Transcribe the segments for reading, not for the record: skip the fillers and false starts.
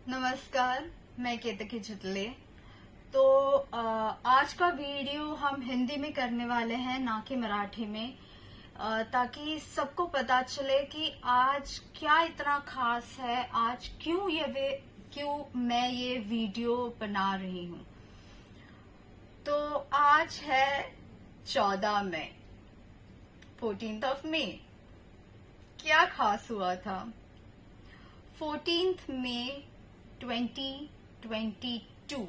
नमस्कार, मैं केतकी चितले। तो आज का वीडियो हम हिंदी में करने वाले हैं, ना कि मराठी में, ताकि सबको पता चले कि आज क्या इतना खास है, आज क्यों मैं ये वीडियो बना रही हूँ। तो आज है 14 मई, 14th मई। क्या खास हुआ था? 14 मई 2022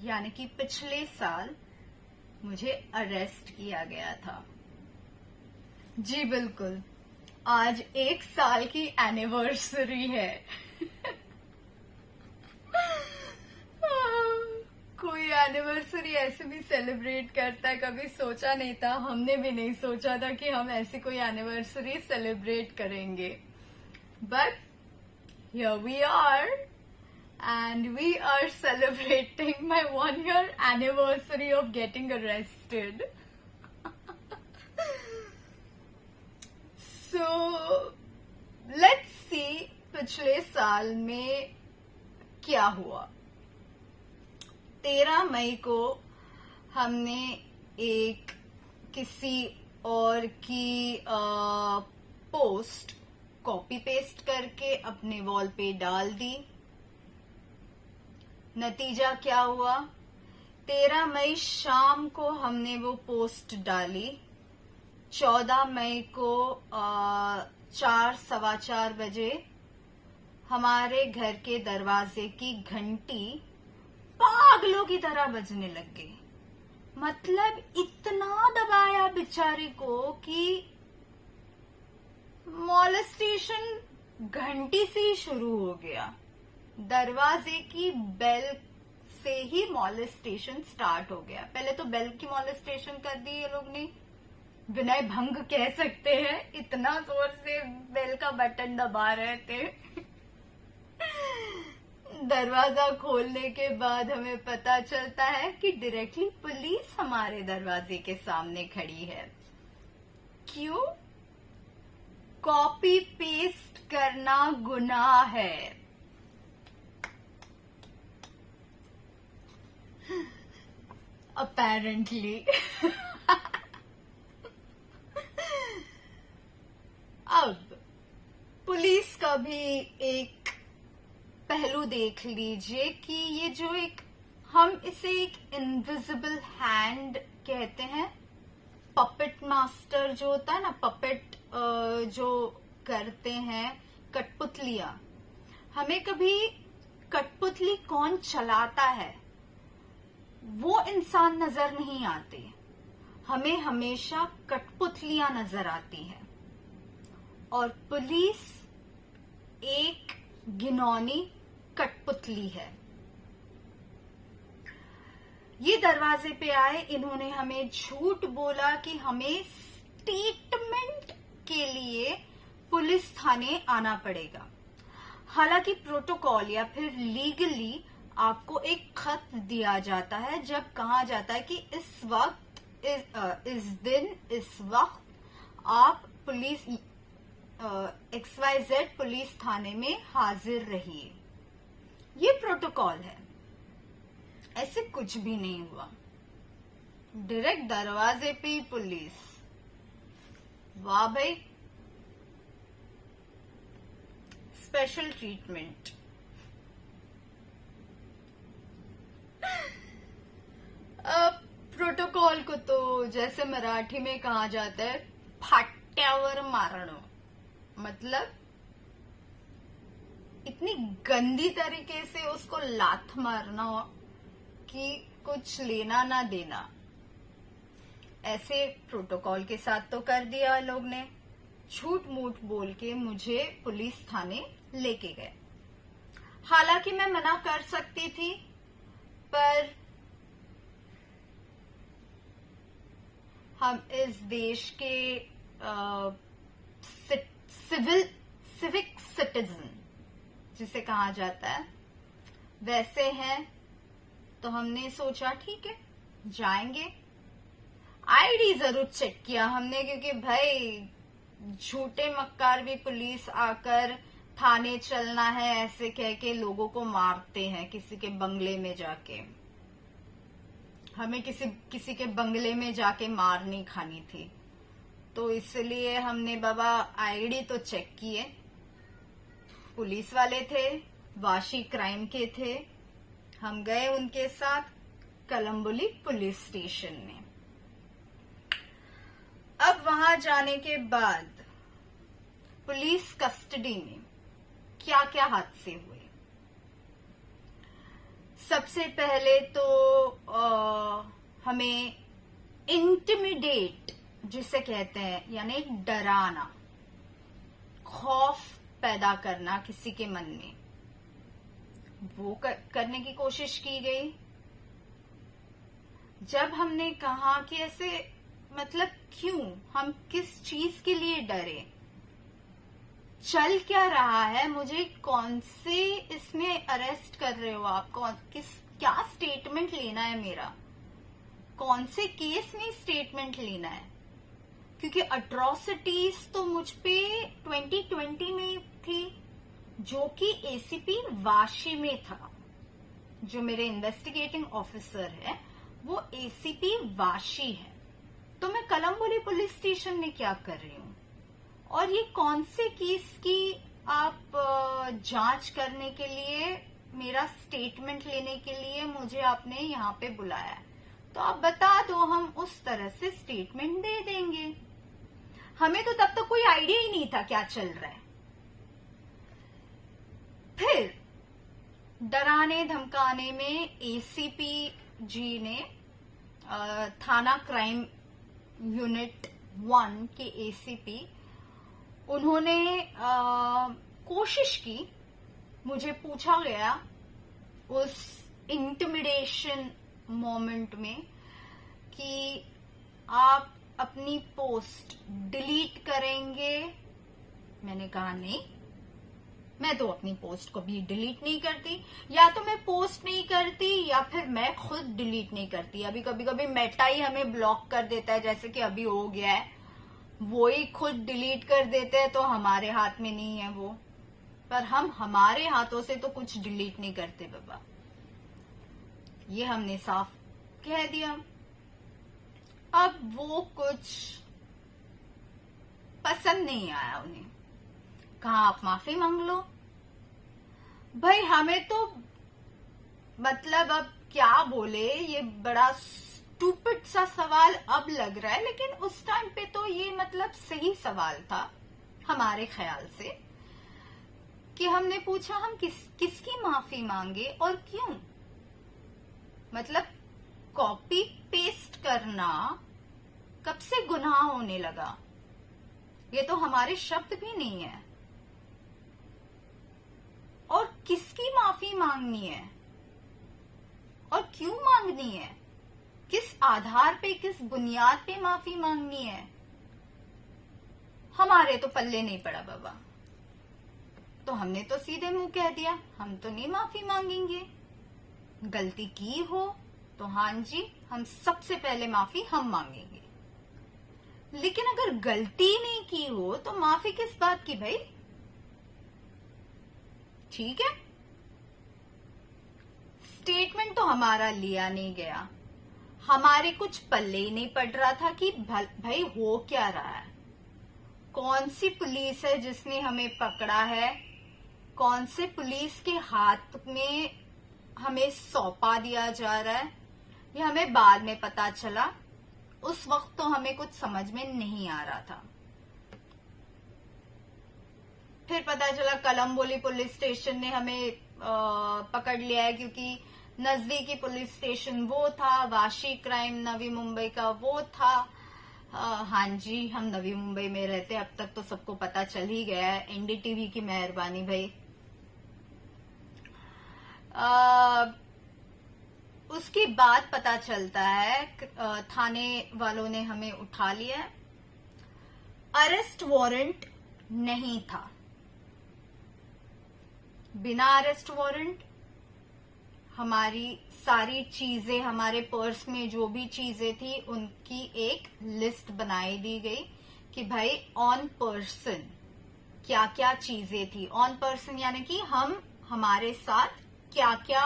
यानी कि पिछले साल मुझे अरेस्ट किया गया था। जी बिल्कुल, आज 1 साल की एनिवर्सरी है। कोई एनिवर्सरी ऐसे भी सेलिब्रेट करता है, कभी सोचा नहीं था। हमने भी नहीं सोचा था कि हम ऐसी कोई एनिवर्सरी सेलिब्रेट करेंगे, but here we are and we are celebrating my 1-year anniversary of getting arrested. So let's see पिछले साल में क्या हुआ। 13 मई को हमने एक किसी और की पोस्ट कॉपी पेस्ट करके अपने वॉल पे डाल दी। नतीजा क्या हुआ? 13 मई शाम को हमने वो पोस्ट डाली। 14 मई को 4-4:15 बजे हमारे घर के दरवाजे की घंटी पागलों की तरह बजने लग गई। मतलब इतना दबाया बेचारी को कि मॉलेस्टेशन घंटी से ही शुरू हो गया। दरवाजे की बेल से ही मॉलेस्टेशन स्टार्ट हो गया। पहले तो बेल की मॉलेस्टेशन कर दी ये लोग ने, विनय भंग कह सकते हैं, इतना जोर से बेल का बटन दबा रहे थे। दरवाजा खोलने के बाद हमें पता चलता है कि डायरेक्टली पुलिस हमारे दरवाजे के सामने खड़ी है। क्यों? कॉपी पेस्ट करना गुनाह है। अपेरेंटली। अब पुलिस का भी एक पहलू देख लीजिए कि ये जो हम इसे एक इनविजिबल हैंड कहते हैं। पपेट मास्टर जो होता है ना, पपेट जो करते हैं, कठपुतलियां। हमें कभी कठपुतली कौन चलाता है वो इंसान नजर नहीं आते, हमें हमेशा कठपुतलियां नजर आती हैं। और पुलिस एक घिनौनी कठपुतली है। ये दरवाजे पे आए, इन्होंने हमें झूठ बोला कि हमें स्टेटमेंट के लिए पुलिस थाने आना पड़ेगा। हालांकि प्रोटोकॉल या फिर लीगली आपको एक खत दिया जाता है, जब कहा जाता है कि इस वक्त इस दिन इस वक्त आप पुलिस XYZ पुलिस थाने में हाजिर रहिए। ये प्रोटोकॉल है। ऐसे कुछ भी नहीं हुआ, डायरेक्ट दरवाजे पे ही पुलिस। वाह भाई, स्पेशल ट्रीटमेंट। अब प्रोटोकॉल को तो जैसे मराठी में कहा जाता है, फाट्यावर मारणं। मतलब इतनी गंदी तरीके से उसको लात मारना कि कुछ लेना ना देना। ऐसे प्रोटोकॉल के साथ तो कर दिया लोग ने। झूठ मूठ बोल के मुझे पुलिस थाने लेके गए। हालांकि मैं मना कर सकती थी, पर हम इस देश के सिविक सिटीजन जिसे कहा जाता है वैसे हैं, तो हमने सोचा ठीक है जाएंगे। आईडी जरूर चेक किया हमने, क्योंकि भाई झूठे मक्कार भी पुलिस आकर थाने चलना है ऐसे कह के लोगों को मारते हैं किसी के बंगले में जाके। हमें किसी के बंगले में जाके मार नहीं खानी थी, तो इसलिए हमने बाबा आईडी तो चेक किए। पुलिस वाले थे, वाशी क्राइम के थे। हम गए उनके साथ कलम्बुली पुलिस स्टेशन में। अब वहां जाने के बाद पुलिस कस्टडी में क्या क्या हादसे हुए। सबसे पहले तो हमें इंटिमिडेट जिसे कहते हैं, यानी डराना, खौफ पैदा करना किसी के मन में, वो करने की कोशिश की गई। जब हमने कहा कि ऐसे मतलब क्यों, हम किस चीज के लिए डरे, चल क्या रहा है, मुझे कौन से इसमें अरेस्ट कर रहे हो आप, क्या स्टेटमेंट लेना है मेरा, कौन से केस में स्टेटमेंट लेना है, क्योंकि अट्रॉसिटीज तो मुझ पे 2020 में थी, जो कि एसीपी वाशी में था। जो मेरे इन्वेस्टिगेटिंग ऑफिसर है वो एसीपी वाशी है। तो मैं कलम्बुली पुलिस स्टेशन में क्या कर रही हूँ, और ये कौन से केस की आप जांच करने के लिए, मेरा स्टेटमेंट लेने के लिए मुझे आपने यहाँ पे बुलाया है, तो आप बता दो, हम उस तरह से स्टेटमेंट दे देंगे। हमें तो तब तक कोई आइडिया ही नहीं था क्या चल रहा है। फिर डराने धमकाने में एसीपी जी ने थाना क्राइम यूनिट 1 के एसीपी, उन्होंने कोशिश की, मुझे पूछा गया उस इंटिमिडेशन मोमेंट में कि आप अपनी पोस्ट डिलीट करेंगे। मैंने कहा नहीं, मैं तो अपनी पोस्ट को भी डिलीट नहीं करती, या तो मैं पोस्ट नहीं करती या फिर मैं खुद डिलीट नहीं करती। अभी कभी कभी मेटा ही हमें ब्लॉक कर देता है, जैसे कि अभी हो गया है, वो ही खुद डिलीट कर देते हैं, तो हमारे हाथ में नहीं है वो। पर हम हमारे हाथों से तो कुछ डिलीट नहीं करते बाबा, ये हमने साफ कह दिया। अब वो कुछ पसंद नहीं आया उन्हें, कहा आप माफी मांग लो। भाई हमें तो मतलब अब क्या बोले, ये बड़ा स्टूपिड सा सवाल अब लग रहा है, लेकिन उस टाइम पे तो ये मतलब सही सवाल था हमारे ख्याल से, कि हमने पूछा हम किसकी माफी मांगे और क्यों। मतलब कॉपी पेस्ट करना कब से गुनाह होने लगा, ये तो हमारे शब्द भी नहीं है। और किसकी माफी मांगनी है और क्यों मांगनी है, किस आधार पे, किस बुनियाद पे माफी मांगनी है, हमारे तो पल्ले नहीं पड़ा बाबा। तो हमने तो सीधे मुंह कह दिया, हम तो नहीं माफी मांगेंगे। गलती की हो तो हाँ जी, हम सबसे पहले माफी हम मांगेंगे, लेकिन अगर गलती नहीं की हो तो माफी किस बात की भाई। ठीक है, स्टेटमेंट तो हमारा लिया नहीं गया, हमारे कुछ पल्ले ही नहीं पड़ रहा था कि भाई हो क्या रहा है, कौन सी पुलिस है जिसने हमें पकड़ा है, कौन से पुलिस के हाथ में हमें सौंपा दिया जा रहा है, ये हमें बाद में पता चला। उस वक्त तो हमें कुछ समझ में नहीं आ रहा था। फिर पता चला कलम्बोली पुलिस स्टेशन ने हमें पकड़ लिया है, क्योंकि नजदीकी पुलिस स्टेशन वो था, वाशी क्राइम नवी मुंबई का वो था। हाँ जी, हम नवी मुंबई में रहते, अब तक तो सबको पता चल ही गया है, एनडीटीवी की मेहरबानी भाई। उसके बाद पता चलता है थाने वालों ने हमें उठा लिया, अरेस्ट वारंट नहीं था। बिना अरेस्ट वारंट हमारी सारी चीजें, हमारे पर्स में जो भी चीजें थी उनकी एक लिस्ट बनाई दी गई कि भाई ऑन पर्सन क्या क्या चीजें थी। ऑन पर्सन यानी कि हम हमारे साथ क्या क्या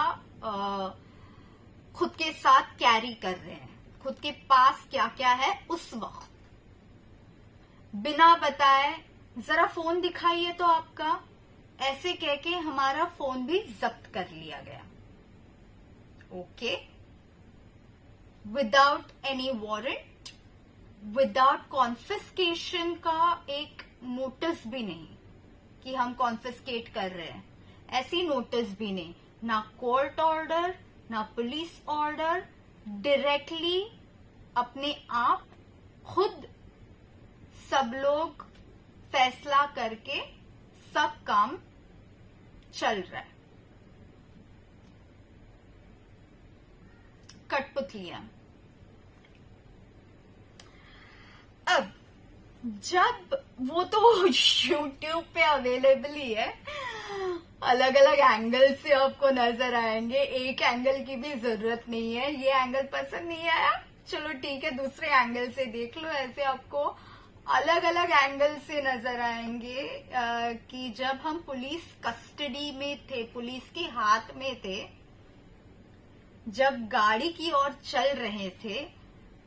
खुद के साथ कैरी कर रहे हैं, खुद के पास क्या क्या है उस वक्त। बिना बताए जरा फोन दिखाइए तो आपका, ऐसे कह के हमारा फोन भी जब्त कर लिया गया। Okay, without any warrant, without confiscation का एक नोटिस भी नहीं कि हम कॉन्फिस्केट कर रहे हैं, ऐसी नोटिस भी नहीं, ना कोर्ट ऑर्डर ना पुलिस ऑर्डर, डायरेक्टली अपने आप खुद सब लोग फैसला करके सब काम चल रहा है। कठपुतलियां। अब जब वो तो YouTube पे अवेलेबल ही है, अलग अलग एंगल से आपको नजर आएंगे, एक एंगल की भी जरूरत नहीं है। ये एंगल पसंद नहीं आया, चलो ठीक है दूसरे एंगल से देख लो। ऐसे आपको अलग अलग एंगल से नजर आएंगे कि जब हम पुलिस कस्टडी में थे, पुलिस के हाथ में थे, जब गाड़ी की ओर चल रहे थे,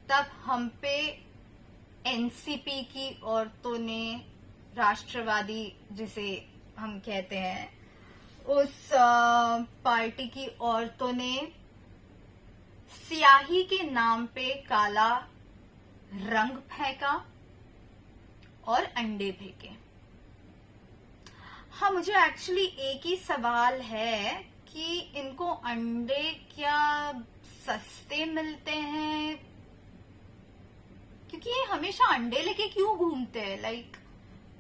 तब हम पे एनसीपी की औरतों ने, राष्ट्रवादी जिसे हम कहते हैं, उस पार्टी की औरतों ने स्याही के नाम पे काला रंग फेंका और अंडे फेंके। हाँ, मुझे एक्चुअली एक ही सवाल है कि इनको अंडे क्या सस्ते मिलते हैं? क्योंकि ये हमेशा अंडे लेके क्यों घूमते हैं? लाइक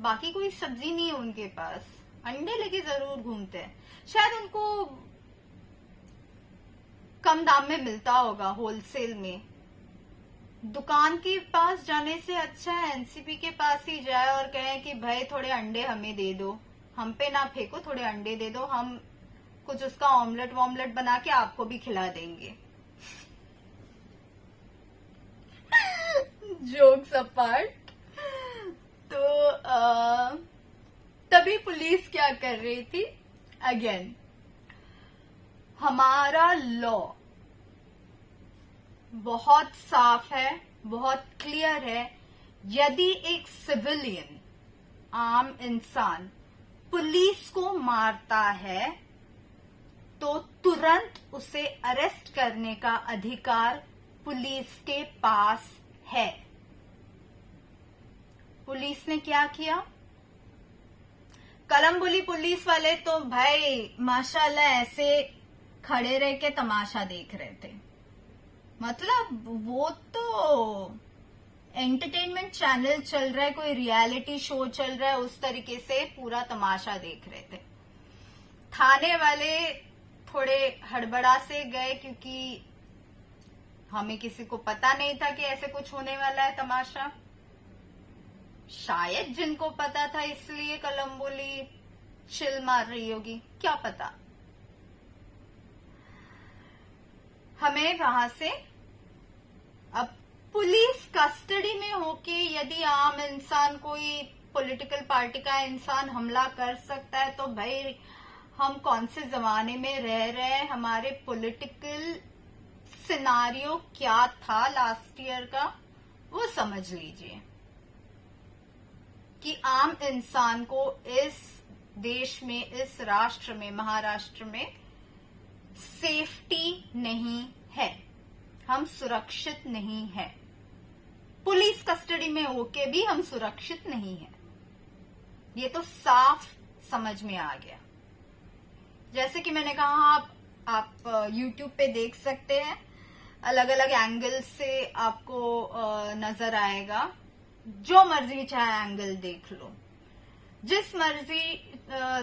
बाकी कोई सब्जी नहीं है उनके पास, अंडे लेके जरूर घूमते हैं। शायद उनको कम दाम में मिलता होगा होलसेल में। दुकान के पास जाने से अच्छा है एनसीपी के पास ही जाए और कहें कि भाई थोड़े अंडे हमें दे दो, हम पे ना फेंको, थोड़े अंडे दे दो, हम कुछ उसका ऑमलेट वॉमलेट बना के आपको भी खिला देंगे। Jokes apart. तो तभी पुलिस क्या कर रही थी? अगेन हमारा लॉ बहुत साफ है, बहुत क्लियर है। यदि एक सिविलियन, आम इंसान पुलिस को मारता है तो तुरंत उसे अरेस्ट करने का अधिकार पुलिस के पास है। पुलिस ने क्या किया? कलम्बुली पुलिस वाले तो भाई माशाल्लाह ऐसे खड़े रह के तमाशा देख रहे थे। मतलब वो तो एंटरटेनमेंट चैनल चल रहा है, कोई रियलिटी शो चल रहा है, उस तरीके से पूरा तमाशा देख रहे थे। थाने वाले थोड़े हड़बड़ा से गए क्योंकि हमें किसी को पता नहीं था कि ऐसे कुछ होने वाला है तमाशा। शायद जिनको पता था इसलिए कलम्बुली चिल मार रही होगी, क्या पता। हमें वहां से अब पुलिस कस्टडी में होके यदि आम इंसान, कोई पॉलिटिकल पार्टी का इंसान हमला कर सकता है तो भाई हम कौन से जमाने में रह रहे हैं? हमारे पॉलिटिकल सिनारियो क्या था लास्ट ईयर का, वो समझ लीजिए कि आम इंसान को इस देश में, इस राष्ट्र में, महाराष्ट्र में सेफ्टी नहीं है, हम सुरक्षित नहीं है। पुलिस कस्टडी में होके भी हम सुरक्षित नहीं है, ये तो साफ समझ में आ गया। जैसे कि मैंने कहा, आप YouTube पे देख सकते हैं, अलग अलग एंगल से आपको नजर आएगा। जो मर्जी चाहे एंगल देख लो, जिस मर्जी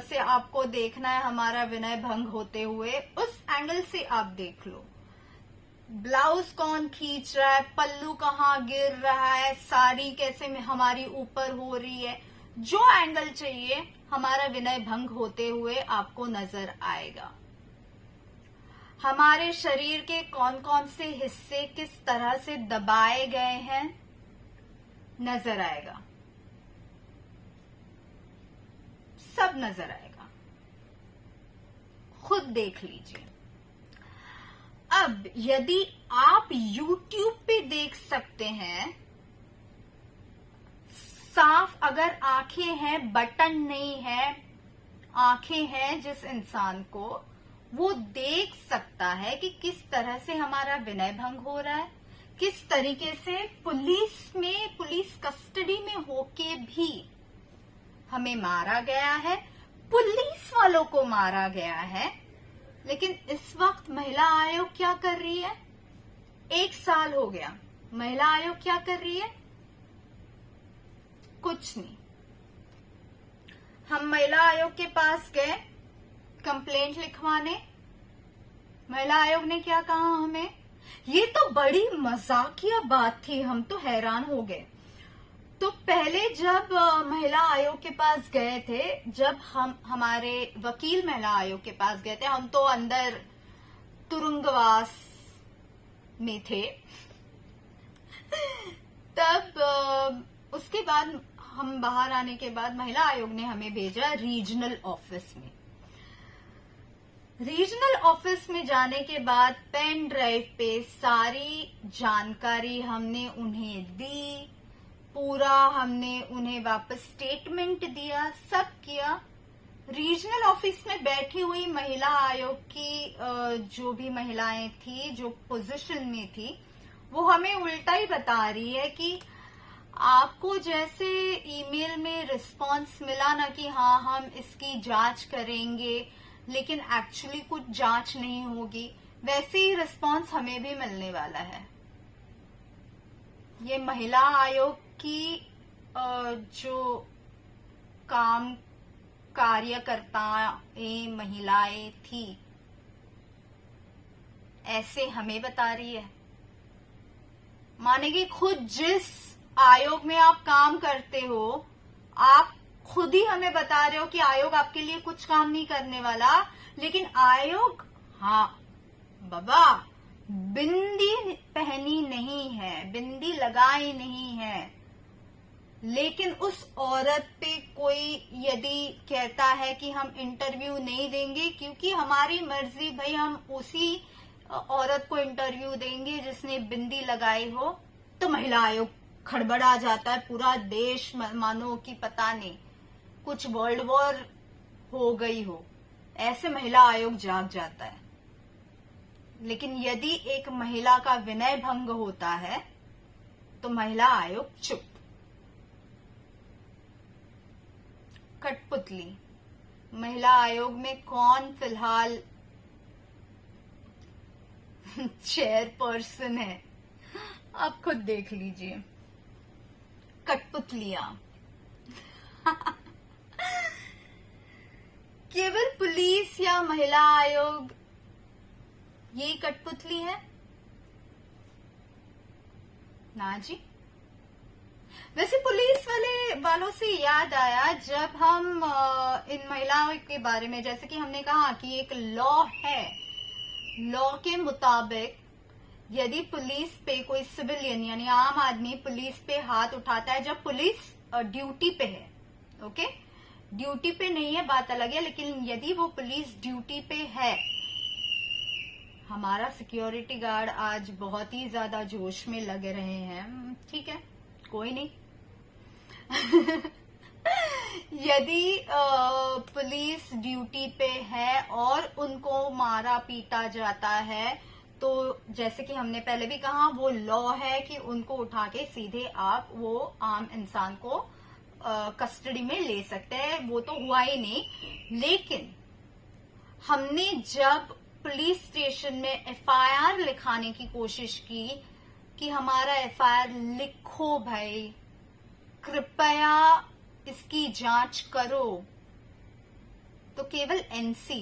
से आपको देखना है हमारा विनय भंग होते हुए, उस एंगल से आप देख लो। ब्लाउज कौन खींच रहा है, पल्लू कहाँ गिर रहा है, साड़ी कैसे हमारी ऊपर हो रही है, जो एंगल चाहिए हमारा विनय भंग होते हुए आपको नजर आएगा। हमारे शरीर के कौन कौन से हिस्से किस तरह से दबाए गए हैं नजर आएगा। सब नजर आएगा, खुद देख लीजिए। अब यदि आप YouTube पे देख सकते हैं, साफ अगर आंखें हैं, बटन नहीं है, आंखें हैं जिस इंसान को, वो देख सकता है कि किस तरह से हमारा विनय भंग हो रहा है, किस तरीके से पुलिस कस्टडी में होके भी हमें मारा गया है, पुलिस वालों को मारा गया है। लेकिन इस वक्त महिला आयोग क्या कर रही है? 1 साल हो गया, महिला आयोग क्या कर रही है? कुछ नहीं। हम महिला आयोग के पास गए कंप्लेंट लिखवाने, महिला आयोग ने क्या कहा हमें? ये तो बड़ी मजाकिया बात थी, हम तो हैरान हो गए। तो पहले जब महिला आयोग के पास गए थे, जब हम हमारे वकील महिला आयोग के पास गए थे, हम तो अंदर तुरुंगवास में थे। तब उसके बाद हम बाहर आने के बाद महिला आयोग ने हमें भेजा रीजनल ऑफिस में। रीजनल ऑफिस में जाने के बाद पेन ड्राइव पे सारी जानकारी हमने उन्हें दी, पूरा हमने उन्हें वापस स्टेटमेंट दिया, सब किया। रीजनल ऑफिस में बैठी हुई महिला आयोग की जो भी महिलाएं थी, जो पोजीशन में थी, वो हमें उल्टा ही बता रही है कि आपको जैसे ईमेल में रिस्पांस मिला ना कि हाँ हम इसकी जांच करेंगे, लेकिन एक्चुअली कुछ जांच नहीं होगी, वैसे ही रिस्पांस हमें भी मिलने वाला है। ये महिला आयोग की जो कार्यकर्ताएं महिलाएं थी, ऐसे हमें बता रही है। माने कि खुद जिस आयोग में आप काम करते हो, आप खुद ही हमें बता रहे हो कि आयोग आपके लिए कुछ काम नहीं करने वाला, लेकिन आयोग, हाँ बाबा, बिंदी पहनी नहीं है, बिंदी लगाई नहीं है, लेकिन उस औरत पे कोई यदि कहता है कि हम इंटरव्यू नहीं देंगे क्योंकि हमारी मर्जी, भाई हम उसी औरत को इंटरव्यू देंगे जिसने बिंदी लगाई हो, तो महिला आयोग खड़बड़ा जाता है। पूरा देश मानो कि पता नहीं कुछ वर्ल्ड वॉर हो गई हो, ऐसे महिला आयोग जाग जाता है। लेकिन यदि एक महिला का विनय भंग होता है तो महिला आयोग चुप। कठपुतली महिला आयोग में कौन फिलहाल चेयरपर्सन है, आप खुद देख लीजिए। कठपुतलियां केवल पुलिस या महिला आयोग ये कठपुतली है ना जी। वैसे पुलिस वालों से याद आया, जब हम इन महिलाओं के बारे में, जैसे कि हमने कहा कि एक लॉ है, लॉ के मुताबिक यदि पुलिस पे कोई सिविलियन यानी आम आदमी पुलिस पे हाथ उठाता है, जब पुलिस ड्यूटी पे है, ओके, ड्यूटी पे नहीं है बात अलग है, लेकिन यदि वो पुलिस ड्यूटी पे है, हमारा सिक्योरिटी गार्ड आज बहुत ही ज्यादा जोश में लगे रहे हैं, ठीक है, कोई नहीं। यदि पुलिस ड्यूटी पे है और उनको मारा पीटा जाता है, तो जैसे कि हमने पहले भी कहा, वो लॉ है कि उनको उठा के सीधे आप वो आम इंसान को कस्टडी में ले सकते हैं। वो तो हुआ ही नहीं, लेकिन हमने जब पुलिस स्टेशन में एफआईआर लिखाने की कोशिश की कि हमारा एफआईआर लिखो भाई, कृपया इसकी जांच करो, तो केवल एनसी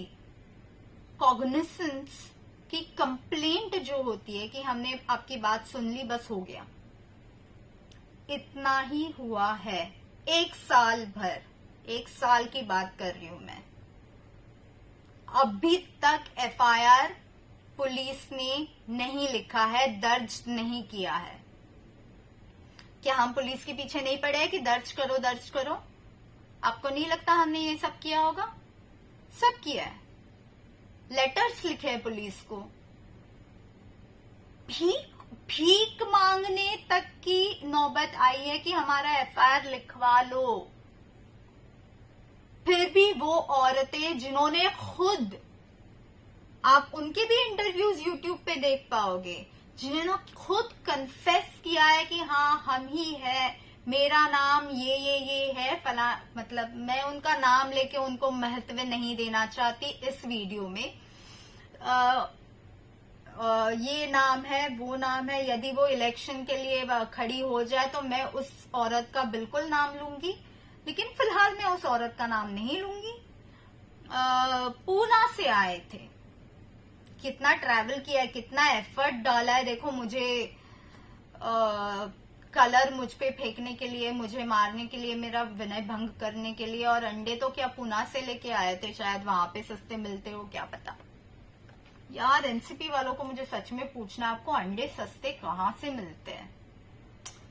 कॉग्निसेंस की कंप्लेंट जो होती है कि हमने आपकी बात सुन ली, बस हो गया, इतना ही हुआ है। 1 साल भर, 1 साल की बात कर रही हूं मैं, अभी तक एफआईआर पुलिस ने नहीं लिखा है, दर्ज नहीं किया है। क्या हम पुलिस के पीछे नहीं पड़े हैं कि दर्ज करो दर्ज करो? आपको नहीं लगता हमने ये सब किया होगा? सब किया है। लेटर्स लिखे हैं पुलिस को, भीख मांगने तक की नौबत आई है कि हमारा एफआईआर लिखवा लो। फिर भी वो औरतें जिन्होंने खुद, आप उनके भी इंटरव्यूज यूट्यूब पे देख पाओगे, जिन्होंने खुद कन्फेस किया है कि हाँ हम ही है, मेरा नाम ये है फला, मतलब मैं उनका नाम लेके उनको महत्व नहीं देना चाहती इस वीडियो में। ये नाम है, वो नाम है, यदि वो इलेक्शन के लिए खड़ी हो जाए तो मैं उस औरत का बिल्कुल नाम लूंगी, लेकिन फिलहाल मैं उस औरत का नाम नहीं लूंगी। पूना से आए थे, कितना ट्रैवल किया है, कितना एफर्ट डाला है। देखो मुझे कलर मुझ पे फेंकने के लिए, मुझे मारने के लिए, मेरा विनय भंग करने के लिए, और अंडे तो क्या पूना से लेके आए थे, शायद वहां पे सस्ते मिलते हो, क्या पता। यार एनसीपी वालों को मुझे सच में पूछना, आपको अंडे सस्ते कहां से मिलते हैं?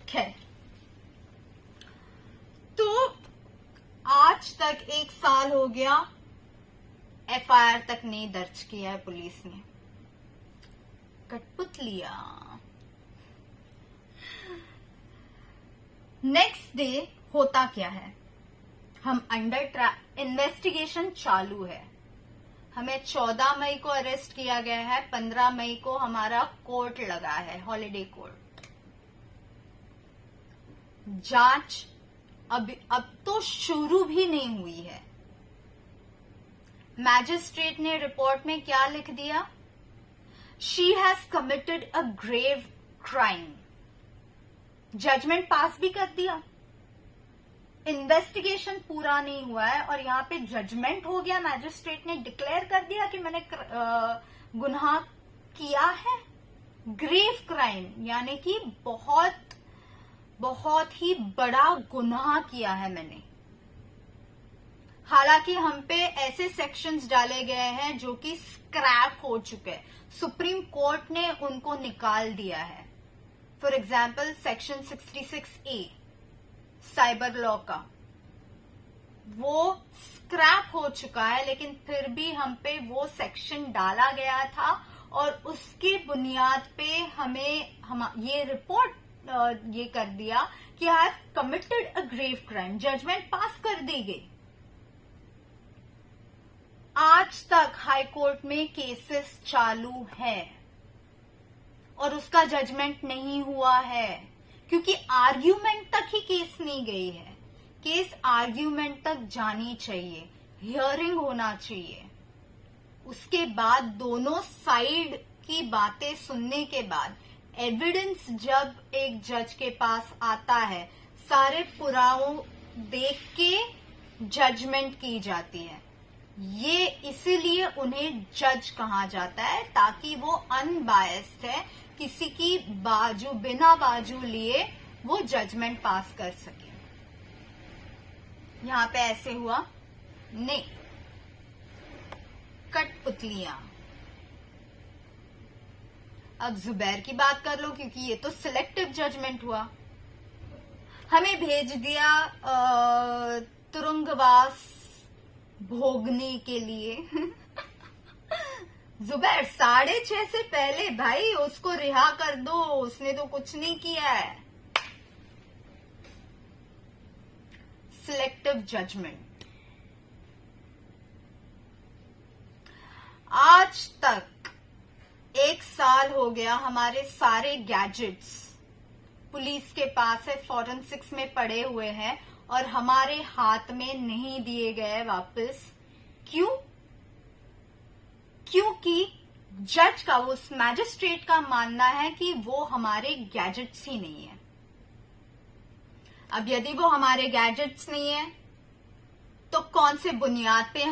खैर, तो आज तक 1 साल हो गया, एफआईआर तक नहीं दर्ज किया है पुलिस ने। कठपुतलिया। नेक्स्ट डे होता क्या है, हम इन्वेस्टिगेशन चालू है। हमें 14 मई को अरेस्ट किया गया है, 15 मई को हमारा कोर्ट लगा है, हॉलिडे कोर्ट। जांच अब तो शुरू भी नहीं हुई है। मैजिस्ट्रेट ने रिपोर्ट में क्या लिख दिया? She has committed a grave crime. Judgement pass भी कर दिया, इन्वेस्टिगेशन पूरा नहीं हुआ है और यहाँ पे जजमेंट हो गया। मैजिस्ट्रेट ने डिक्लेयर कर दिया कि मैंने गुनाह किया है, ग्रेव क्राइम, यानी कि बहुत ही बड़ा गुनाह किया है मैंने। हालांकि हम पे ऐसे सेक्शंस डाले गए हैं जो कि स्क्रैप हो चुके हैं, सुप्रीम कोर्ट ने उनको निकाल दिया है। For example section 66A cyber law का, वो स्क्रैप हो चुका है, लेकिन फिर भी हम पे वो सेक्शन डाला गया था और उसके बुनियाद पे हमें ये रिपोर्ट ये कर दिया कि I have committed a grave crime. Judgement pass कर दी गई। आज तक हाई कोर्ट में केसेस चालू है और उसका जजमेंट नहीं हुआ है, क्योंकि आर्ग्यूमेंट तक ही केस नहीं गई है। केस आर्ग्यूमेंट तक जानी चाहिए, हियरिंग होना चाहिए। उसके बाद दोनों साइड की बातें सुनने के बाद एविडेंस जब एक जज के पास आता है, सारे पुरावे देख के जजमेंट की जाती है। ये इसीलिए उन्हें जज कहा जाता है, ताकि वो अनबायस्ड है, किसी की बाजू बिना बाजू लिए वो जजमेंट पास कर सके। यहां पे ऐसे हुआ नहीं। कठपुतलियां। अब जुबैर की बात कर लो, क्योंकि ये तो सिलेक्टिव जजमेंट हुआ। हमें भेज दिया तुरुंगवास भोगने के लिए। जुबैर 6:30 से पहले भाई उसको रिहा कर दो, उसने तो कुछ नहीं किया है। Selective judgement. आज तक 1 साल हो गया, हमारे सारे गैजेट्स पुलिस के पास है, फॉरेंसिक्स में पड़े हुए हैं और हमारे हाथ में नहीं दिए गए वापस। क्यों? क्योंकि जज का, उस मैजिस्ट्रेट का मानना है कि वो हमारे गैजेट्स ही नहीं है। अब यदि वो हमारे गैजेट्स नहीं है तो कौन से बुनियाद पे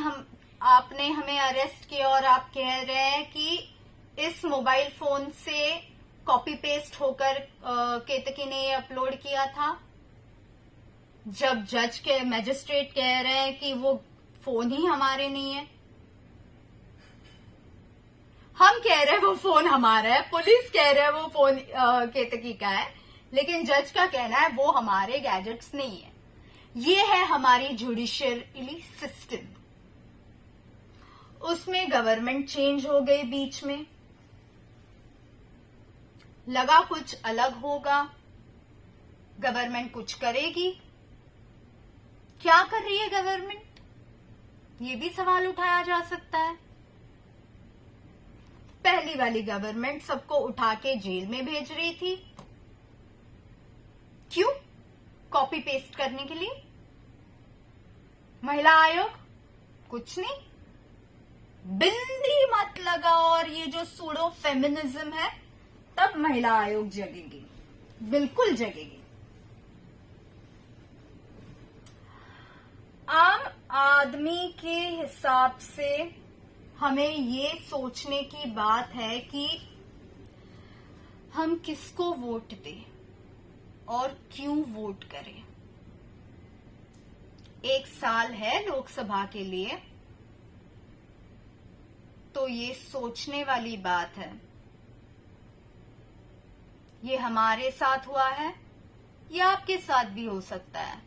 आपने हमें अरेस्ट किया और आप कह रहे हैं कि इस मोबाइल फोन से कॉपी पेस्ट होकर केतकी ने ये अपलोड किया था, जब जज के मैजिस्ट्रेट कह रहे हैं कि वो फोन ही हमारे नहीं है। हम कह रहे हैं वो फोन हमारा है, पुलिस कह रहे हैं वो फोन केतकी का है, लेकिन जज का कहना है वो हमारे गैजेट्स नहीं है। ये है हमारी जुडिशियरी सिस्टम। उसमें गवर्नमेंट चेंज हो गई बीच में, लगा कुछ अलग होगा, गवर्नमेंट कुछ करेगी। क्या कर रही है गवर्नमेंट, ये भी सवाल उठाया जा सकता है। पहली वाली गवर्नमेंट सबको उठा के जेल में भेज रही थी, क्यों? कॉपी पेस्ट करने के लिए। महिला आयोग कुछ नहीं, बिंदी मत लगाओ, और ये जो सूडो फेमिनिज्म है, तब महिला आयोग जगेगी, बिल्कुल जगेगी। आम आदमी के हिसाब से हमें ये सोचने की बात है कि हम किसको वोट दें और क्यों वोट करें। 1 साल है लोकसभा के लिए, तो ये सोचने वाली बात है। ये हमारे साथ हुआ है, या आपके साथ भी हो सकता है।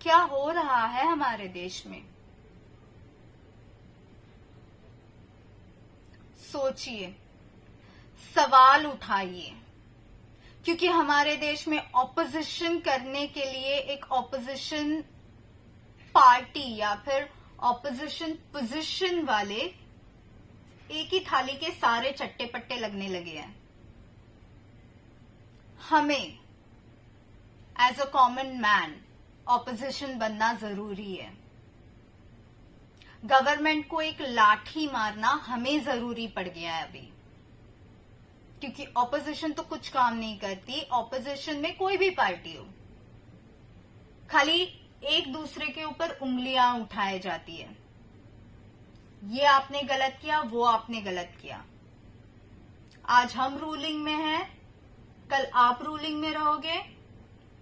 क्या हो रहा है हमारे देश में, सोचिए, सवाल उठाइए, क्योंकि हमारे देश में ऑपोजिशन करने के लिए एक ऑपोजिशन पार्टी या फिर ऑपोजिशन पोजीशन वाले एक ही थाली के सारे चट्टे पट्टे लगने लगे हैं। हमें as a common man opposition बनना जरूरी है। गवर्नमेंट को एक लाठी मारना हमें जरूरी पड़ गया है अभी, क्योंकि ऑपोजिशन तो कुछ काम नहीं करती। ऑपोजिशन में कोई भी पार्टी हो, खाली एक दूसरे के ऊपर उंगलियां उठाई जाती है। ये आपने गलत किया, वो आपने गलत किया। आज हम रूलिंग में हैं, कल आप रूलिंग में रहोगे।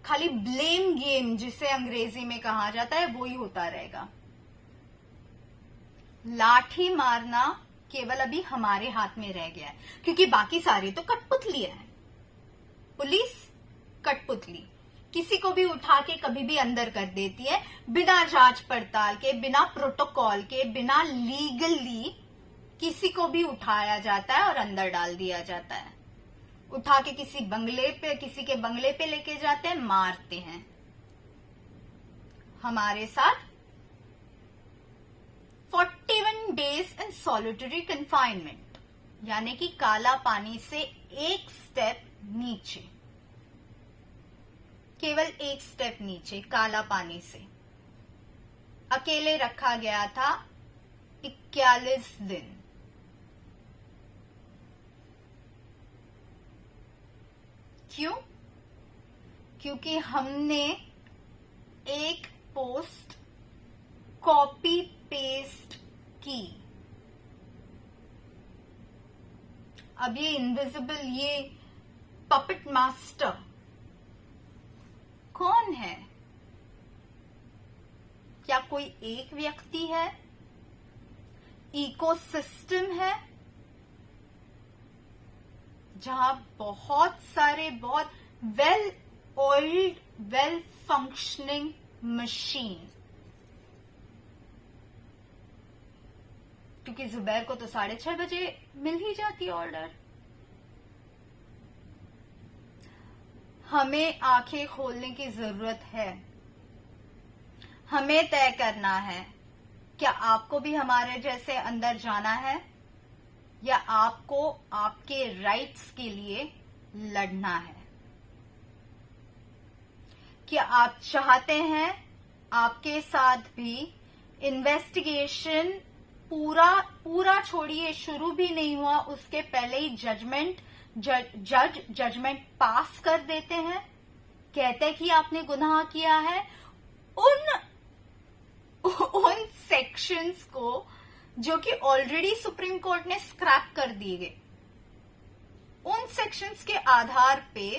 खाली ब्लेम गेम, जिसे अंग्रेजी में कहा जाता है, वो ही होता रहेगा। लाठी मारना केवल अभी हमारे हाथ में रह गया है, क्योंकि बाकी सारे तो कठपुतली है। पुलिस कठपुतली, किसी को भी उठा के कभी भी अंदर कर देती है, बिना जांच पड़ताल के, बिना प्रोटोकॉल के, बिना लीगली किसी को भी उठाया जाता है और अंदर डाल दिया जाता है। उठा के किसी के बंगले पे लेके जाते हैं, मारते हैं। हमारे साथ 41 डेज इन सॉलिटरी कन्फाइनमेंट, यानी कि काला पानी से एक स्टेप नीचे, केवल एक स्टेप नीचे, काला पानी से अकेले रखा गया था 41 दिन। क्यों? क्योंकि हमने एक पोस्ट कॉपी पेस्ट की। अब ये इनविजिबल, ये पपेट मास्टर कौन है? क्या कोई एक व्यक्ति है? इकोसिस्टम है जहां बहुत सारे, बहुत well oiled, well functioning machine, क्योंकि जुबैर को तो 6:30 बजे मिल ही जाती है ऑर्डर। हमें आंखें खोलने की जरूरत है। हमें तय करना है, क्या आपको भी हमारे जैसे अंदर जाना है, या आपको आपके राइट्स के लिए लड़ना है। क्या आप चाहते हैं आपके साथ भी इन्वेस्टिगेशन पूरा छोड़िए, शुरू भी नहीं हुआ, उसके पहले ही जजमेंट पास कर देते हैं, कहते कि आपने गुनाह किया है। उन सेक्शंस को जो कि ऑलरेडी सुप्रीम कोर्ट ने स्क्रैप कर दिए गए, उन सेक्शंस के आधार पे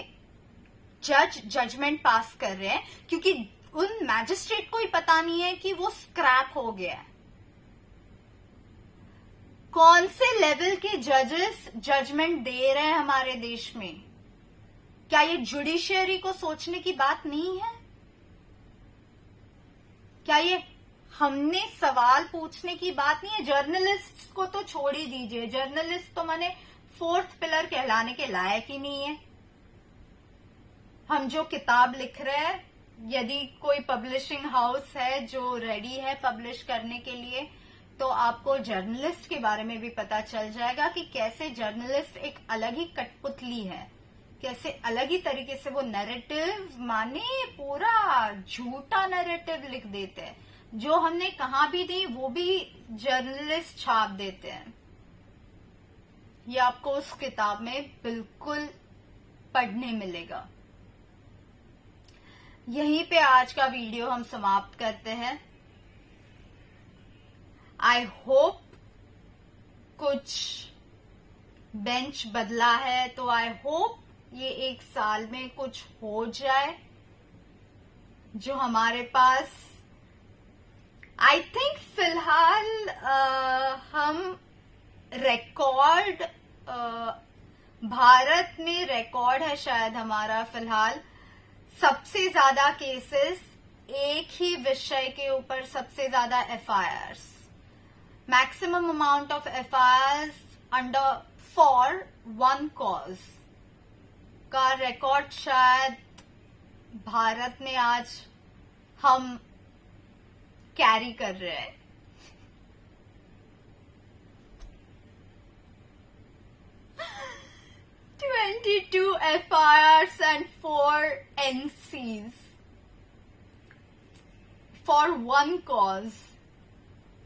जजमेंट पास कर रहे हैं, क्योंकि उन मैजिस्ट्रेट को ही पता नहीं है कि वो स्क्रैप हो गया है। कौन से लेवल के जजेस जजमेंट दे रहे हैं हमारे देश में? क्या ये जुडिशियरी को सोचने की बात नहीं है? क्या ये हमने सवाल पूछने की बात नहीं है? जर्नलिस्ट को तो छोड़ ही दीजिए, जर्नलिस्ट तो माने फोर्थ पिलर कहलाने के लायक ही नहीं है। हम जो किताब लिख रहे हैं, यदि कोई पब्लिशिंग हाउस है जो रेडी है पब्लिश करने के लिए, तो आपको जर्नलिस्ट के बारे में भी पता चल जाएगा कि कैसे जर्नलिस्ट एक अलग ही कठपुतली है, कैसे अलग ही तरीके से वो नैरेटिव माने पूरा झूठा नैरेटिव लिख देते हैं। जो हमने कहा भी दी वो भी जर्नलिस्ट छाप देते हैं। ये आपको उस किताब में बिल्कुल पढ़ने मिलेगा। यहीं पे आज का वीडियो हम समाप्त करते हैं। आई होप कुछ बेंच बदला है, तो आई होप ये 1 साल में कुछ हो जाए। जो हमारे पास आई थिंक फिलहाल हम रिकॉर्ड भारत में रिकॉर्ड है शायद हमारा फिलहाल सबसे ज्यादा केसेस एक ही विषय के ऊपर, सबसे ज्यादा FIRs, maximum amount of FIRs under for 1 cause का रिकॉर्ड शायद भारत में आज हम कैरी कर रहे हैं। $22 FIRs and 4 NCs for 1 cause,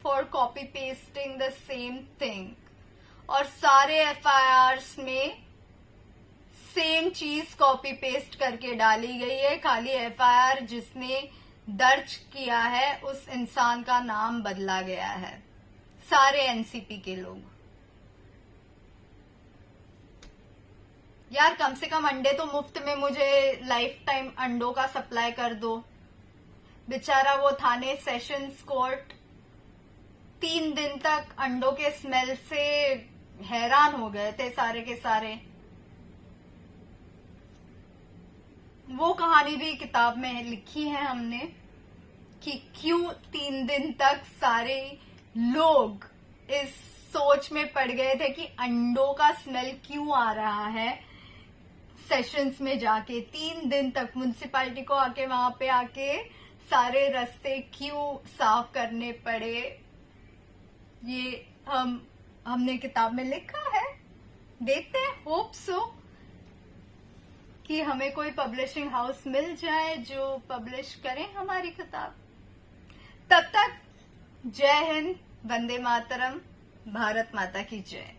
for copy pasting the same thing, और सारे FIRs में सेम चीज कॉपी पेस्ट करके डाली गई है। खाली FIR जिसने दर्ज किया है उस इंसान का नाम बदला गया है। सारे एनसीपी के लोग। यार कम से कम अंडे तो मुफ्त में मुझे लाइफ टाइम अंडों का सप्लाई कर दो। बेचारा वो थाने सेशंस कोर्ट 3 दिन तक अंडों के स्मेल से हैरान हो गए थे सारे के सारे। वो कहानी भी किताब में लिखी है हमने कि क्यों 3 दिन तक सारे लोग इस सोच में पड़ गए थे कि अंडों का स्मेल क्यों आ रहा है। सेशंस में जाके 3 दिन तक म्युनिसिपैलिटी को आके वहां पे आके सारे रास्ते क्यों साफ करने पड़े, ये हमने किताब में लिखा है। देखते हैं, होप सो कि हमें कोई पब्लिशिंग हाउस मिल जाए जो पब्लिश करे हमारी किताब। तब तक जय हिंद, वंदे मातरम, भारत माता की जय।